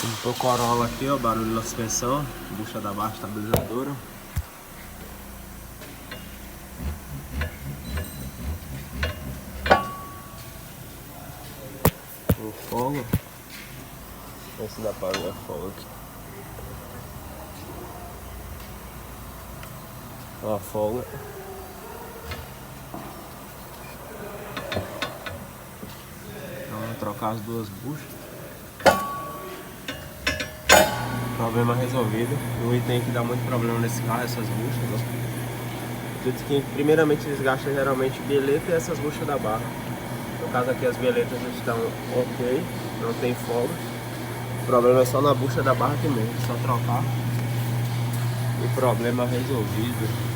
Limpou o Corolla aqui, ó, barulho na suspensão, bucha da barra estabilizadora. O folga. Vamos ver se dá pra ver a folga aqui. Ó a folga. Então, vamos trocar as duas buchas. Problema resolvido. Um item que dá muito problema nesse carro, essas buchas, ó. Tudo que primeiramente desgasta geralmente bilheta e essas buchas da barra. No caso aqui as biletas estão ok, não tem folga. O problema é só na bucha da barra aqui mesmo, só trocar e problema resolvido.